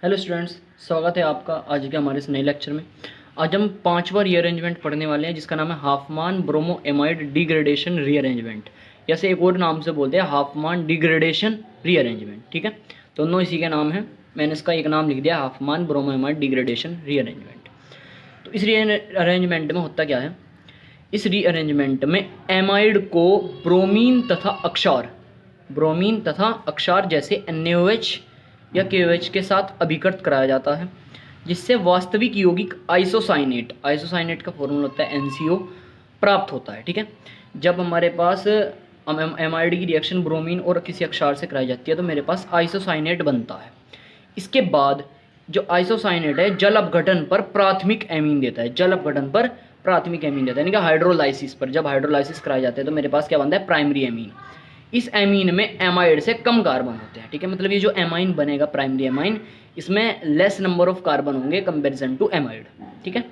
Hello students, स्वागत है आपका आज के हमारे इस नए लेक्चर में। आज हम 5वां रीअरेंजमेंट पढ़ने वाले हैं जिसका नाम है हाफमान ब्रोमोएमाइड डिग्रेडेशन रीअरेंजमेंट, या से एक और नाम से बोलते हैं हाफमान डिग्रेडेशन रीअरेंजमेंट। ठीक है, दोनों इसी के नाम हैं। मैंने इसका एक नाम लिख दिया हाफमान ब्रोमोएमाइड डिग्रेडेशन रीअरेंजमेंट। तो इस रीअरेंजमेंट में होता क्या है, इस रीअरेंजमेंट में एमाइड को ब्रोमीन तथा अक्षार जैसे NaOH या KOH के साथ अभिकृत कराया जाता है, जिससे वास्तविक यौगिक आइसोसाइनेट का फॉर्मूला होता है NCO प्राप्त होता है। ठीक है, जब हमारे पास एमाइड की रिएक्शन ब्रोमीन और किसी अक्षार से कराई जाती है तो मेरे पास आइसोसाइनेट बनता है। इसके बाद जो आइसोसाइनेट है जल अपघटन पर प्राथमिक एमीन देता है, यानी कि हाइड्रोलाइसिस पर जब हाइड्रोलाइसिस कराए जाते हैं तो मेरे पास क्या बनता है, प्राइमरी एमीन। इस एमीन में एमाइड से कम कार्बन होते हैं। ठीक है, मतलब ये जो एमाइन बनेगा प्राइमरी एमाइन, इसमें लेस नंबर ऑफ कार्बन होंगे कंपैरिजन टू एमाइड। ठीक है,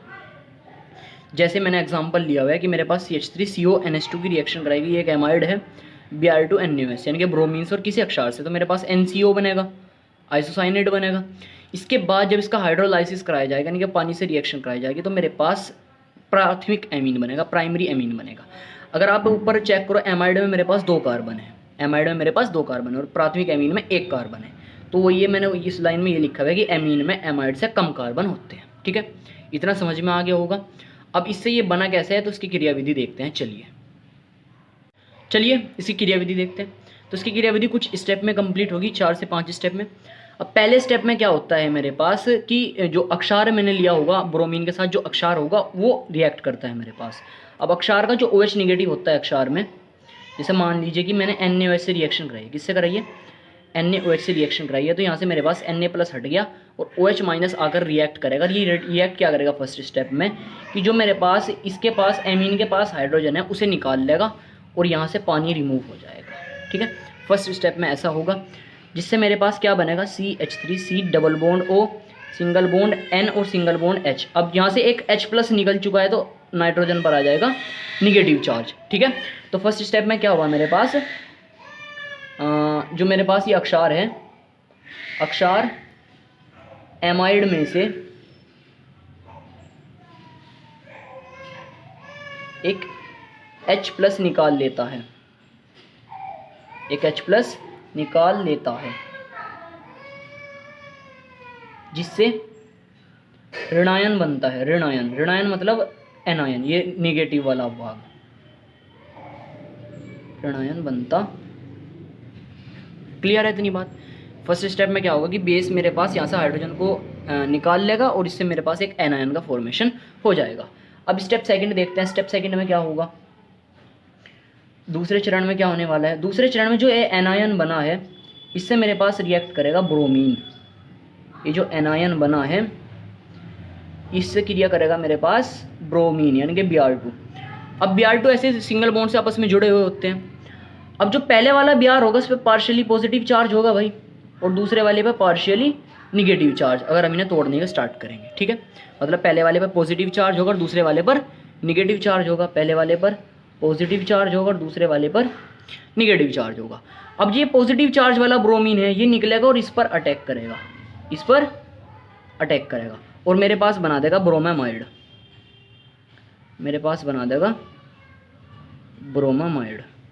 जैसे मैंने एग्जांपल लिया हुआ है कि मेरे पास CH3CONH2 की रिएक्शन कराएगी, ये एक एमाइड है Br2NaOH, यानी कि ब्रोमीन्स और किसी अक्षार से, तो मेरे पास NCO बनेगा, आइसोसाइनेट बनेगा। इसके बाद जब इसका हाइड्रोलाइसिस कराया जाएगा, यानी कि पानी से रिएक्शन कराई जाएगी, तो मेरे पास प्राथमिक एमीन बनेगा, प्राइमरी एमीन बनेगा। अगर आप ऊपर चेक करो, एमाइड में मेरे पास 2 कार्बन है, और प्राथमिक एमीन में 1 कार्बन है। तो वो ये मैंने इस लाइन में ये लिखा हुआ है कि एमीन में एमाइड से कम कार्बन होते हैं। ठीक है, इतना समझ में आ गया होगा। अब इससे ये बना कैसे है तो इसकी क्रियाविधि देखते हैं। चलिए इसकी क्रियाविधि देखते हैं। तो इसकी क्रियाविधि कुछ स्टेप में कंप्लीट होगी, 4 से 5 स्टेप में। अब पहले स्टेप में क्या होता है मेरे पास कि जो अक्षार मैंने लिया होगा ब्रोमीन के साथ, जो अक्षार होगा वो रिएक्ट करता है मेरे पास। अब अक्षार का जो OH निगेटिव होता है अक्षार में, जैसे मान लीजिए कि मैंने NaOH से रिएक्शन कराई, किससे कराई है, NaOH से रिएक्शन कराई है, तो यहाँ से मेरे पास Na+ हट गया और OH- आकर रिएक्ट करेगा। ये रिएक्ट क्या करेगा फर्स्ट स्टेप में, कि जो मेरे पास इसके पास एमीन के पास हाइड्रोजन है उसे निकाल लेगा और यहाँ से पानी रिमूव हो जाएगा। ठीक है, फर्स्ट स्टेप में ऐसा होगा, जिससे मेरे पास क्या बनेगा, CH3C double bond O single bond N और सिंगल बॉन्ड H। अब यहाँ से एक H+ निकल चुका है तो नाइट्रोजन पर आ जाएगा निगेटिव चार्ज। ठीक है, तो फर्स्ट स्टेप में क्या हुआ मेरे पास, जो मेरे पास ये अक्षार है, अक्षार एमाइड में से एक H+ निकाल लेता है, जिससे ऋणायन बनता है। ऋणायन मतलब एनायन, ये नेगेटिव वाला भाग, ऋणायन बनता। क्लियर है इतनी बात। फर्स्ट स्टेप में क्या होगा कि बेस मेरे पास यहाँ से हाइड्रोजन को निकाल लेगा और इससे मेरे पास एक एनायन का फॉर्मेशन हो जाएगा। अब स्टेप सेकंड देखते हैं। स्टेप सेकंड में क्या होगा, दूसरे चरण में क्या होने वाला है। दूसरे चरण में जो एनायन बना है इससे मेरे पास रिएक्ट करेगा ब्रोमीन। ये जो एनायन बना है इससे क्रिया करेगा मेरे पास ब्रोमीन, यानी कि Br2। अब Br2 ऐसे सिंगल बॉन्ड से आपस में जुड़े हुए होते हैं। अब जो पहले वाला Br होगा इस पर पार्शियली पॉजिटिव चार्ज होगा भाई, और दूसरे वाले पर पार्शियली निगेटिव चार्ज, अगर हम इन्हें तोड़ने का स्टार्ट करेंगे। ठीक है, मतलब पहले वाले पर पॉजिटिव चार्ज होगा और दूसरे वाले पर निगेटिव चार्ज होगा, पहले वाले पर पॉजिटिव चार्ज होगा और दूसरे वाले पर निगेटिव चार्ज होगा। अब ये पॉजिटिव चार्ज वाला ब्रोमीन है, ये निकलेगा और इस पर अटैक करेगा, और मेरे पास बना देगा ब्रोमामाइड,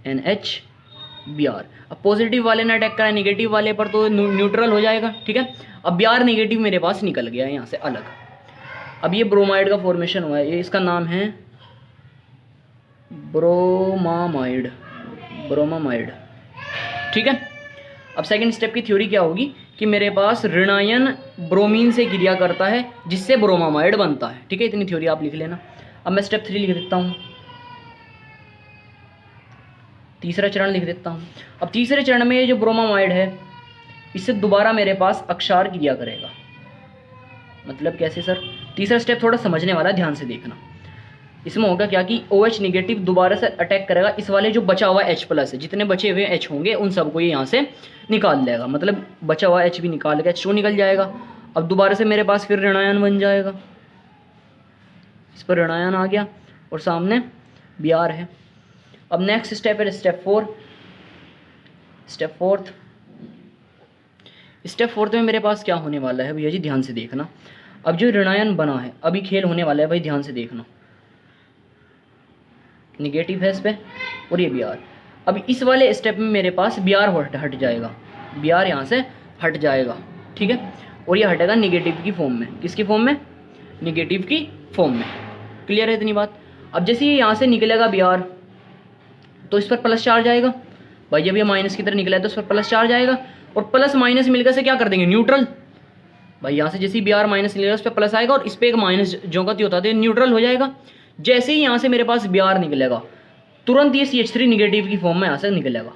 NHBr। अब पॉजिटिव वाले ने अटैक करा, निगेटिव वाले पर तो न्यूट्रल हो जाएगा। ठीक है, अब Br नेगेटिव मेरे पास निकल गया है यहाँ से अलग। अब ये ब्रोमाइड का फॉर्मेशन हुआ है, ये इसका नाम है ब्रोमामाइड। ठीक है, अब सेकंड स्टेप की थ्योरी क्या होगी कि मेरे पास ऋणायन ब्रोमीन से क्रिया करता है जिससे ब्रोमामाइड बनता है। ठीक है, इतनी थ्योरी आप लिख लेना। अब मैं स्टेप 3 लिख देता हूँ, तीसरा चरण लिख देता हूँ। अब तीसरे चरण में ये जो ब्रोमामाइड है इससे दोबारा मेरे पास अक्षार क्रिया करेगा। मतलब कैसे सर, तीसरा स्टेप थोड़ा समझने वाला, ध्यान से देखना। इसमें होगा क्या कि OH निगेटिव दोबारा से अटैक करेगा, इस वाले जो बचा हुआ H+ है, जितने बचे हुए H होंगे उन सबको ये यहाँ से निकाल लेगा, मतलब बचा हुआ H भी निकाल के H2 निकल जाएगा। अब दोबारा से मेरे पास फिर ऋणायन बन जाएगा, इस पर ऋणायन आ गया और सामने Br है। अब नेक्स्ट स्टेप है स्टेप 4। स्टेप 4 में मेरे पास क्या होने वाला है भैया जी, ध्यान से देखना। अब जो ऋणायन बना है, अभी खेल होने वाला है भाई, ध्यान से देखना। निगेटिव है इस पे और ये Br। अब इस वाले स्टेप में मेरे पास Br हट जाएगा, Br यहाँ से हट जाएगा, ठीक है। और ये हटेगा निगेटिव की फॉर्म में। किसकी फॉर्म में? निगेटिव की फॉर्म में। क्लियर है इतनी बात? अब जैसे ये यहाँ से निकलेगा Br तो इस पर प्लस चार्ज आएगा भाई, जब ये माइनस की तरह निकला है तो इस पर प्लस चार्ज आएगा, और प्लस माइनस मिलकर से क्या कर देंगे? न्यूट्रल। भाई यहाँ से जैसे ही Br माइनस निकलेगा उस पर प्लस आएगा और इस पर एक माइनस जो का होता है न्यूट्रल हो जाएगा। जैसे ही यहाँ से मेरे पास Br निकलेगा तुरंत ये CH3 निगेटिव की फॉर्म में यहाँ से निकलेगा,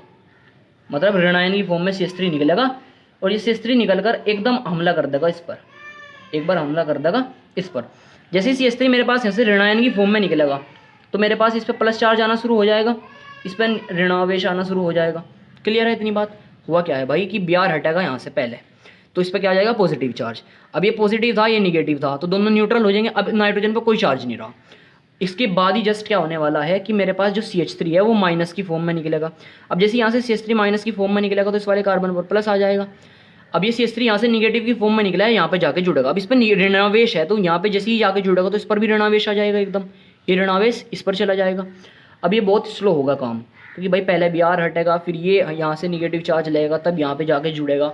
मतलब ऋणायन की फॉर्म में CH3 निकलेगा, और ये CH3 निकल कर एकदम हमला कर देगा इस पर, एक बार हमला कर देगा इस पर। जैसे ही CH3 मेरे पास यहाँ से ऋणायन की फॉर्म में निकलेगा तो मेरे पास इस पर प्लस चार्ज आना शुरू हो जाएगा, इस पर ऋणावेश आना शुरू हो जाएगा। क्लियर है इतनी बात? हुआ क्या है भाई कि Br हटेगा यहाँ से पहले, तो इस पर क्या आ जाएगा? Positive charge. अब ये पॉजिटिव था, ये निगेटिव था, तो दोनों न्यूट्रल हो जाएंगे। अब नाइट्रोजन पर कोई चार्ज नहीं रहा। इसके बाद ही जस्ट क्या होने वाला है कि मेरे पास जो CH3 है वो माइनस की फॉर्म में निकलेगा। अब जैसे यहाँ से CH3 माइनस की फॉर्म में निकलेगा तो इस वाले कार्बन पर प्लस आ जाएगा। अब ये CH3 यहाँ से निगेटिव की फॉर्म में निकला है, यहाँ पे जाके जुड़ेगा। अब इस पर ऋणावेश है तो यहाँ पे जैसे ही जाके जुड़ेगा तो इस पर भी ऋणावेश आ जाएगा एकदम, ये ऋणावेश इस पर चला जाएगा। अब ये बहुत स्लो होगा काम, क्योंकि भाई पहले Br हटेगा, फिर ये यहाँ से निगेटिव चार्ज लेगा, तब यहाँ पे जाके जुड़ेगा,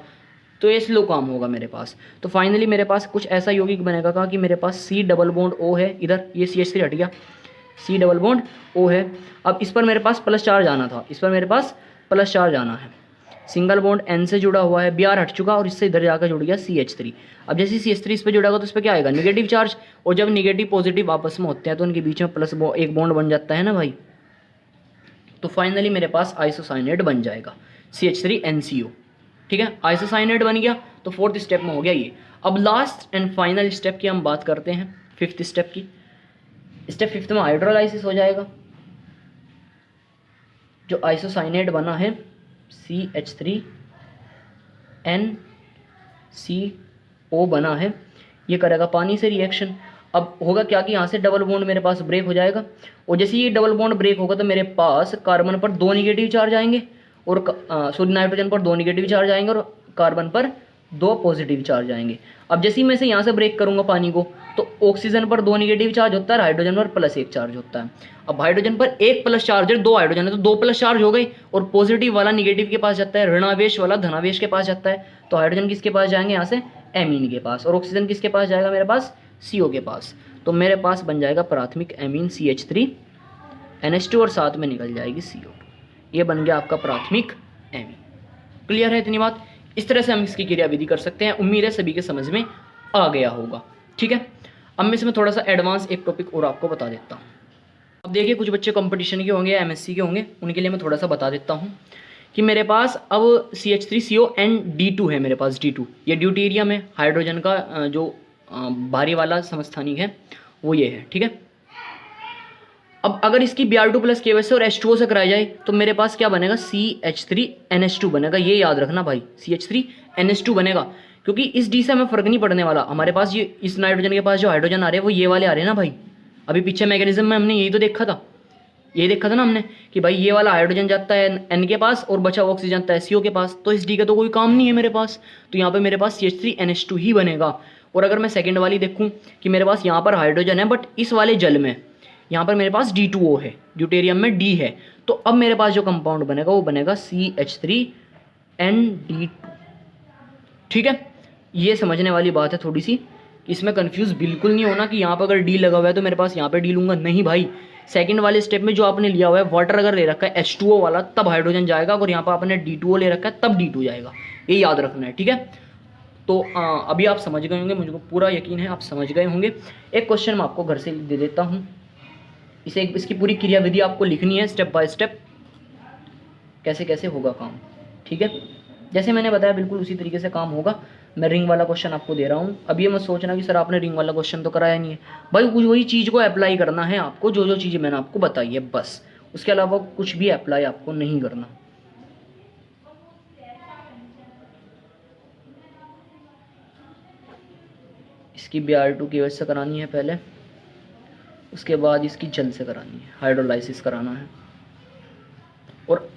तो ये स्लो काम होगा मेरे पास। तो फाइनली मेरे पास कुछ ऐसा यौगिक बनेगा कि मेरे पास C डबल बॉन्ड O है, इधर ये CH3 हट गया, C डबल बॉन्ड O है। अब इस पर मेरे पास प्लस चार्ज आना था, इस पर मेरे पास प्लस चार्ज आना है, सिंगल बॉन्ड N से जुड़ा हुआ है, Br हट चुका और इससे इधर जाकर जुड़ गया CH3। अब जैसे CH3 इस पर जुड़ेगा तो इस पर क्या आएगा? निगेटिव चार्ज, और जब निगेटिव पॉजिटिव आपस में होते हैं तो उनके बीच में प्लस एक बॉन्ड बन जाता है ना भाई। तो फाइनली मेरे पास आइसोसाइनेट बन जाएगा CH3NCO, ठीक है। आइसोसाइनेट बन गया तो 4th स्टेप में हो गया ये। अब लास्ट एंड फाइनल स्टेप की हम बात करते हैं, 5th स्टेप की। स्टेप 5th में हाइड्रोलाइसिस हो जाएगा। जो आइसोसाइनेट बना है CH3NCO बना है, ये करेगा पानी से रिएक्शन। अब होगा क्या कि यहाँ से डबल बॉन्ड मेरे पास ब्रेक हो जाएगा, और जैसे ये डबल बॉन्ड ब्रेक होगा तो मेरे पास कार्बन पर 2 निगेटिव चार्ज आएंगे, और सॉरी नाइट्रोजन पर 2 निगेटिव चार्ज आएंगे और कार्बन पर 2 पॉजिटिव चार्ज आएंगे। अब जैसे ही मैं से यहाँ से ब्रेक करूँगा पानी को तो ऑक्सीजन पर 2 निगेटिव चार्ज होता है, हाइड्रोजन पर +1 चार्ज होता है। अब हाइड्रोजन पर 1 प्लस चार्ज है, 2 हाइड्रोजन है तो 2 प्लस चार्ज हो गई, और पॉजिटिव वाला निगेटिव के पास जाता है, ऋणावेश वाला धनावेश के पास जाता है। तो हाइड्रोजन किसके पास जाएंगे? यहाँ से एमीन के पास, और ऑक्सीजन किसके पास जाएगा? मेरे पास CO के पास। तो मेरे पास बन जाएगा प्राथमिक एमीन CH3NH2 और साथ में निकल जाएगी CO2। ये बन गया आपका प्राथमिक एमीन। क्लियर है इतनी बात? इस तरह से हम इसकी क्रियाविधि कर सकते हैं। उम्मीद है सभी के समझ में आ गया होगा, ठीक है। अब मैं इसमें थोड़ा सा एडवांस एक टॉपिक और आपको बता देता हूँ। अब देखिए कुछ बच्चे कंपटीशन के होंगे, MSc के होंगे, उनके लिए मैं थोड़ा सा बता देता हूँ कि मेरे पास अब CH3COND2 है, मेरे पास D2, ये ड्यूटेरियम है, हाइड्रोजन का जो भारी वाला समस्थानिक है वो ये है, ठीक है। अब अगर इसकी Br2 प्लस के वजह से और H2O से कराई जाए तो मेरे पास क्या बनेगा? CH3NH2 बनेगा। ये याद रखना भाई, CH3NH2 बनेगा, क्योंकि इस D से हमें फर्क नहीं पड़ने वाला। हमारे पास ये इस नाइट्रोजन के पास जो हाइड्रोजन आ रहे हैं वो ये वाले आ रहे हैं ना भाई। अभी पीछे मैकेनिज्म में हमने यही तो देखा था, यही देखा था ना हमने कि भाई ये वाला हाइड्रोजन जाता है N के पास और बचा हुआ ऑक्सीजन जाता है CO के पास। तो इस D का तो कोई काम नहीं है मेरे पास, तो यहाँ पे मेरे पास CH3NH2 ही बनेगा। और अगर मैं सेकंड वाली देखूँ कि मेरे पास यहाँ पर हाइड्रोजन है बट इस वाले जल में यहाँ पर मेरे पास D2O है, ड्यूटेरियम में D है, तो अब मेरे पास जो कंपाउंड बनेगा वो बनेगा CH3ND2, ठीक है। ये समझने वाली बात है थोड़ी सी, इसमें कंफ्यूज बिल्कुल नहीं होना कि यहाँ पर अगर D लगा हुआ है तो मेरे पास यहाँ पे D लूँगा, नहीं भाई। सेकंड वाले स्टेप में जो आपने लिया हुआ है, वाटर अगर ले रखा है H2O वाला तब हाइड्रोजन जाएगा, और यहाँ पर आपने D2O ले रखा है तब D2 जाएगा, ये याद रखना है, ठीक है। तो अभी आप समझ गए होंगे, मुझको पूरा यकीन है आप समझ गए होंगे। एक क्वेश्चन मैं आपको घर से दे देता हूँ, इसकी पूरी क्रियाविधि आपको लिखनी है स्टेप बाय स्टेप, कैसे कैसे होगा काम, ठीक है। जैसे मैंने बताया बिल्कुल उसी तरीके से काम होगा। मैं रिंग वाला क्वेश्चन आपको दे रहा हूँ। अब ये मत सोचना कि सर आपने रिंग वाला क्वेश्चन तो कराया नहीं है भाई, वही चीज़ को अप्लाई करना है आपको, जो जो चीज़ें मैंने आपको बताई है बस, उसके अलावा कुछ भी अप्लाई आपको नहीं करना। इसकी Br2 की वजह से करानी है पहले, उसके बाद इसकी जल से करानी है, हाइड्रोलाइसिस कराना है। और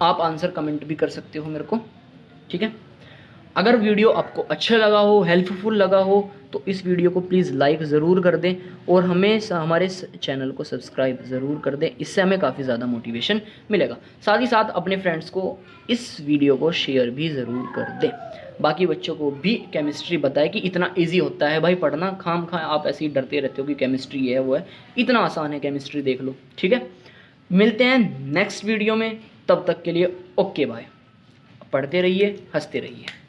आप आंसर कमेंट भी कर सकते हो मेरे को, ठीक है। अगर वीडियो आपको अच्छा लगा हो, हेल्पफुल लगा हो, तो इस वीडियो को प्लीज़ लाइक ज़रूर कर दें और हमें हमारे चैनल को सब्सक्राइब ज़रूर कर दें। इससे हमें काफ़ी ज़्यादा मोटिवेशन मिलेगा। साथ ही साथ अपने फ्रेंड्स को इस वीडियो को शेयर भी ज़रूर कर दें। बाकी बच्चों को भी केमिस्ट्री बताएं कि इतना इजी होता है भाई पढ़ना। खाम खा आप ऐसे ही डरते रहते हो कि केमिस्ट्री ये है वो है, इतना आसान है केमिस्ट्री, देख लो। ठीक है, मिलते हैं नेक्स्ट वीडियो में, तब तक के लिए ओके बाय। पढ़ते रहिए, हंसते रहिए।